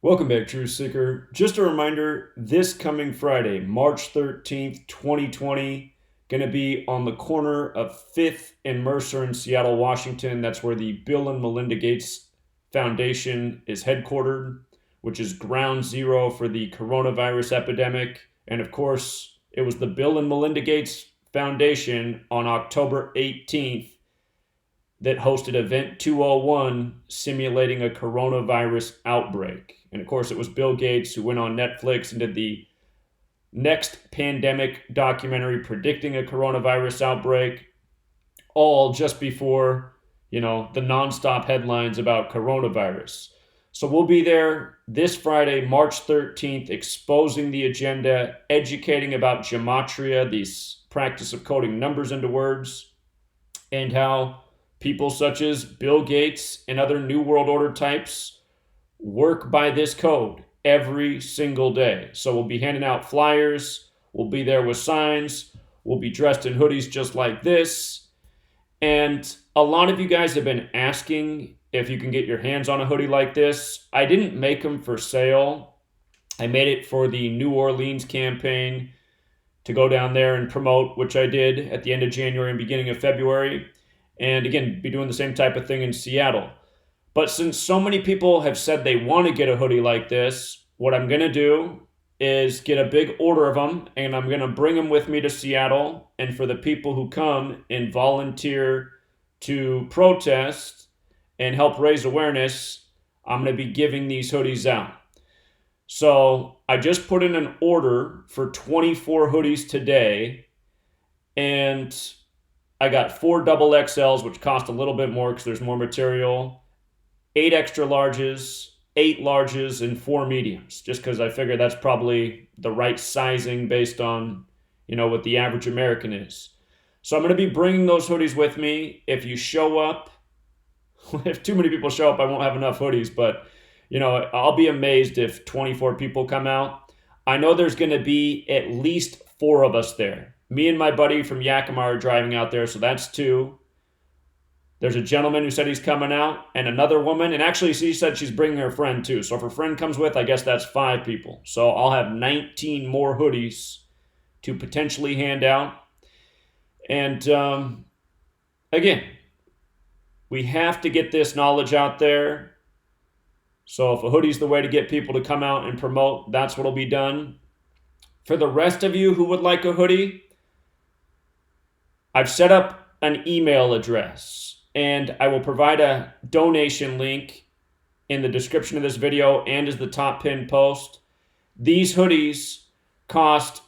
Welcome back, Truth Seeker. Just a reminder, this coming Friday, March 13th, 2020, going to be on the corner of 5th and Mercer in Seattle, Washington. That's where the Bill and Melinda Gates Foundation is headquartered, which is ground zero for the coronavirus epidemic. And of course, it was the Bill and Melinda Gates Foundation on October 18th that hosted Event 201 simulating a coronavirus outbreak. And of course, it was Bill Gates who went on Netflix and did the next pandemic documentary predicting a coronavirus outbreak, all just before, the nonstop headlines about coronavirus. So we'll be there this Friday, March 13th, exposing the agenda, educating about Gematria, the practice of coding numbers into words, and how people such as Bill Gates and other New World Order types work by this code every single day. So we'll be handing out flyers. We'll be there with signs. We'll be dressed in hoodies just like this. And a lot of you guys have been asking if you can get your hands on a hoodie like this. I didn't make them for sale. I made it for the New Orleans campaign to go down there and promote, which I did at the end of January and beginning of February. And again, be doing the same type of thing in Seattle. But since so many people have said they want to get a hoodie like this, what I'm going to do is get a big order of them, and I'm going to bring them with me to Seattle. And for the people who come and volunteer to protest and help raise awareness, I'm going to be giving these hoodies out. So I just put in an order for 24 hoodies today, and I got 4 double XLs, which cost a little bit more because there's more material, 8 extra larges, 8 larges, and 4 mediums, just because I figure that's probably the right sizing based on, what the average American is. So I'm going to be bringing those hoodies with me. If you show up, if too many people show up, I won't have enough hoodies, but, I'll be amazed if 24 people come out. I know there's going to be at least 4 of us there. Me and my buddy from Yakima are driving out there, so that's 2. There's a gentleman who said he's coming out, and another woman, and actually she said she's bringing her friend too. So if her friend comes with, I guess that's 5 people. So I'll have 19 more hoodies to potentially hand out. And again, we have to get this knowledge out there. So if a hoodie's the way to get people to come out and promote, that's what'll be done. For the rest of you who would like a hoodie, I've set up an email address, and I will provide a donation link in the description of this video and as the top pinned post. These hoodies cost,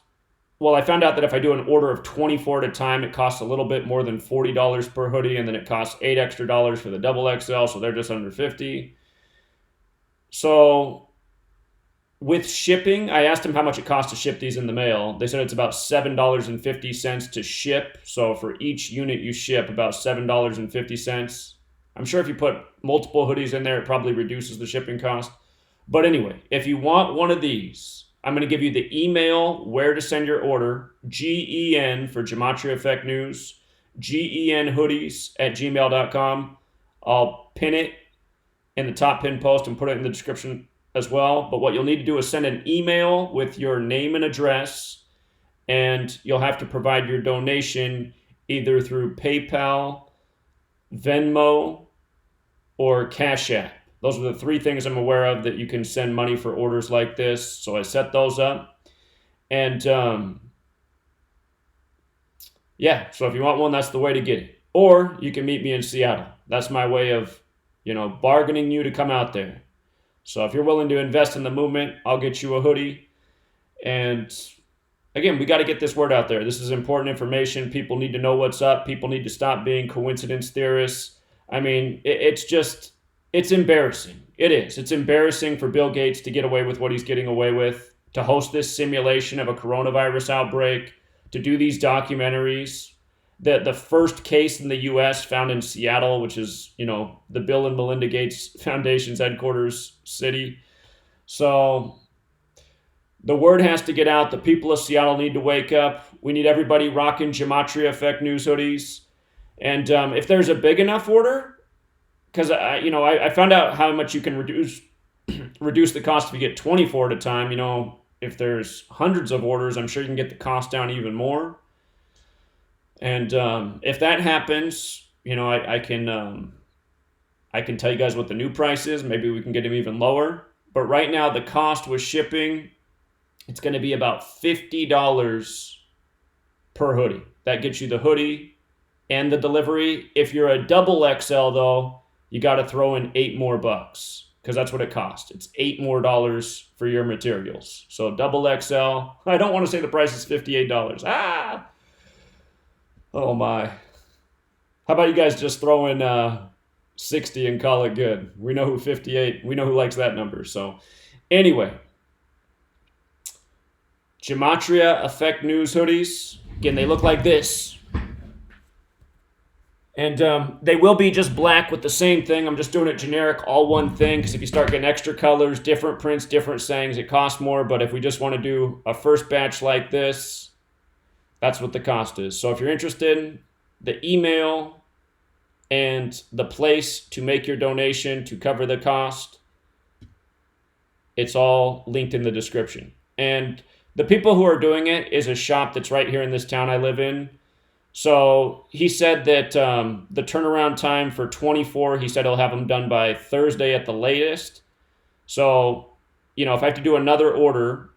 I found out that if I do an order of 24 at a time, it costs a little bit more than $40 per hoodie, and then it costs $8 extra for the double XL, so they're just under $50. So with shipping, I asked them how much it costs to ship these in the mail. They said it's about $7.50 to ship. So for each unit you ship, about $7.50. I'm sure if you put multiple hoodies in there, it probably reduces the shipping cost. But anyway, if you want one of these, I'm going to give you the email where to send your order, GEN for GematriaEffectNews, GENhoodies@gmail.com. I'll pin it in the top pin post and put it in the description as well. But what you'll need to do is send an email with your name and address, and you'll have to provide your donation either through PayPal, VenMo, or CashApp. Those are the 3 things I'm aware of that you can send money for orders like this. So I set those up. And so if you want one, that's the way to get it. Or you can meet me in Seattle. That's my way of, bargaining you to come out there. So if you're willing to invest in the movement, I'll get you a hoodie. And again, we got to get this word out there. This is important information. People need to know what's up. People need to stop being coincidence theorists. I mean, it's embarrassing. It is. It's embarrassing for Bill Gates to get away with what he's getting away with, to host this simulation of a coronavirus outbreak, to do these documentaries. The first case in the U.S. found in Seattle, which is, the Bill and Melinda Gates Foundation's headquarters city. So the word has to get out. The people of Seattle need to wake up. We need everybody rocking GematriaEffectNews hoodies. And if there's a big enough order, because I found out how much you can reduce reduce the cost if you get 24 at a time. If there's hundreds of orders, I'm sure you can get the cost down even more. And if that happens, I can tell you guys what the new price is. Maybe we can get them even lower. But right now, the cost with shipping, it's going to be about $50 per hoodie. That gets you the hoodie and the delivery. If you're a double XL, though, you got to throw in $8 more, because that's what it costs. It's $8 more for your materials. So double XL, I don't want to say the price is $58. Oh my. How about you guys just throw in 60 and call it good? We know who 58, we know who likes that number. So anyway, GematriaEffectNews hoodies. Again, they look like this. And they will be just black with the same thing. I'm just doing it generic, all one thing, because if you start getting extra colors, different prints, different sayings, it costs more. But if we just want to do a first batch like this, that's what the cost is. So if you're interested, the email and the place to make your donation to cover the cost, it's all linked in the description. And the people who are doing it is a shop that's right here in this town I live in. So he said that the turnaround time for 24, he said he'll have them done by Thursday at the latest. So, if I have to do another order,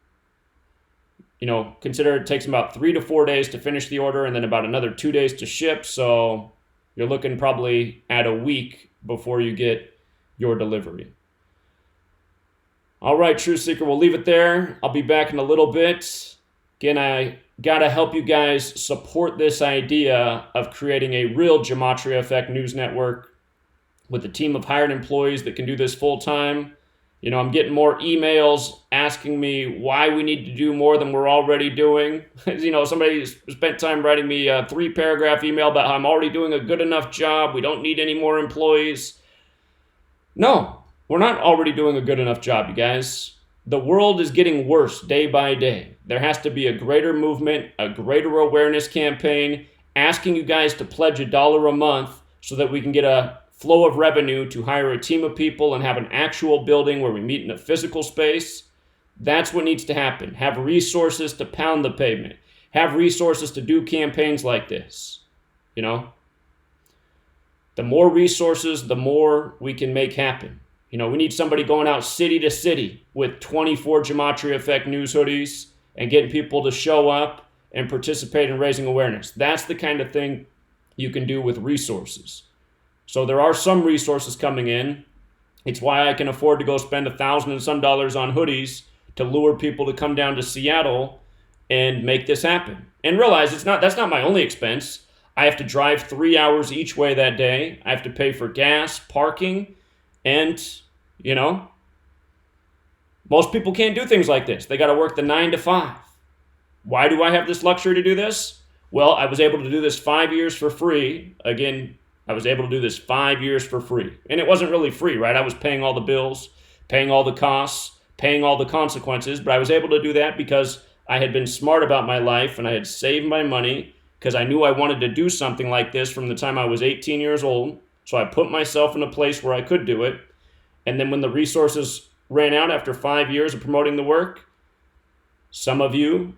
consider it takes about 3 to 4 days to finish the order and then about another 2 days to ship. So you're looking probably at a week before you get your delivery. All right, Truth Seeker, we'll leave it there. I'll be back in a little bit. Again, I got to help you guys support this idea of creating a real Gematria Effect News network with a team of hired employees that can do this full time. I'm getting more emails asking me why we need to do more than we're already doing. Somebody spent time writing me a 3-paragraph email about how I'm already doing a good enough job. We don't need any more employees. No, we're not already doing a good enough job, you guys. The world is getting worse day by day. There has to be a greater movement, a greater awareness campaign, asking you guys to pledge $1 a month so that we can get a flow of revenue to hire a team of people and have an actual building where we meet in a physical space. That's what needs to happen. Have resources to pound the pavement. Have resources to do campaigns like this. The more resources, the more we can make happen. We need somebody going out city to city with 24 Gematria Effect News hoodies and getting people to show up and participate in raising awareness. That's the kind of thing you can do with resources. So there are some resources coming in. It's why I can afford to go spend $1,000 and some on hoodies to lure people to come down to Seattle and make this happen. And realize that's not my only expense. I have to drive 3 hours each way that day. I have to pay for gas, parking, and, most people can't do things like this. They got to work the 9 to 5. Why do I have this luxury to do this? Well, I was able to do this 5 years for free. Again, I was able to do this 5 years for free. And it wasn't really free, right? I was paying all the bills, paying all the costs, paying all the consequences. But I was able to do that because I had been smart about my life and I had saved my money because I knew I wanted to do something like this from the time I was 18 years old. So I put myself in a place where I could do it. And then when the resources ran out after 5 years of promoting the work, some of you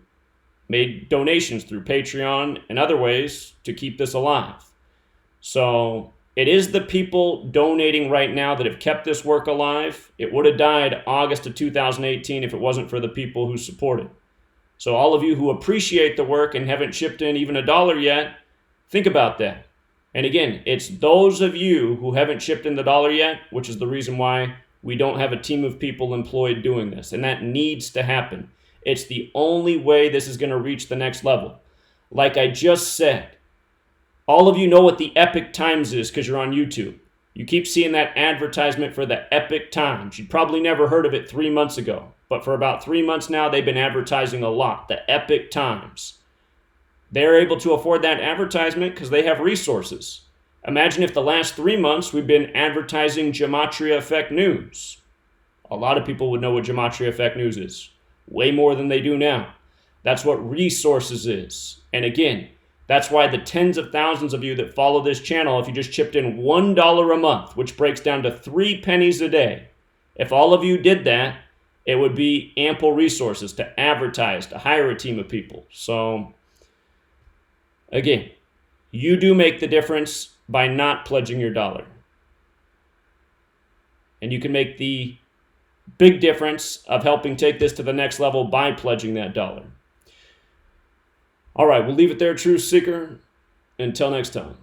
made donations through Patreon and other ways to keep this alive. So it is the people donating right now that have kept this work alive. It would have died August of 2018 if it wasn't for the people who support it. So all of you who appreciate the work and haven't chipped in even $1 yet, think about that. And again, it's those of you who haven't chipped in the $1 yet, which is the reason why we don't have a team of people employed doing this. And that needs to happen. It's the only way this is going to reach the next level. Like I just said, all of you know what the Epic Times is because you're on YouTube. You keep seeing that advertisement for the Epic Times. You probably never heard of it 3 months ago. But for about 3 months now, they've been advertising a lot. The Epic Times. They're able to afford that advertisement because they have resources. Imagine if the last 3 months we've been advertising Gematria Effect News. A lot of people would know what Gematria Effect News is. Way more than they do now. That's what resources is. And again, that's why the tens of thousands of you that follow this channel, if you just chipped in $1 a month, which breaks down to 3 pennies a day, If all of you did that, it would be ample resources to advertise, to hire a team of people. So, again, you do make the difference by not pledging your dollar. And you can make the big difference of helping take this to the next level by pledging that dollar. All right, we'll leave it there, Truth Seeker. Until next time.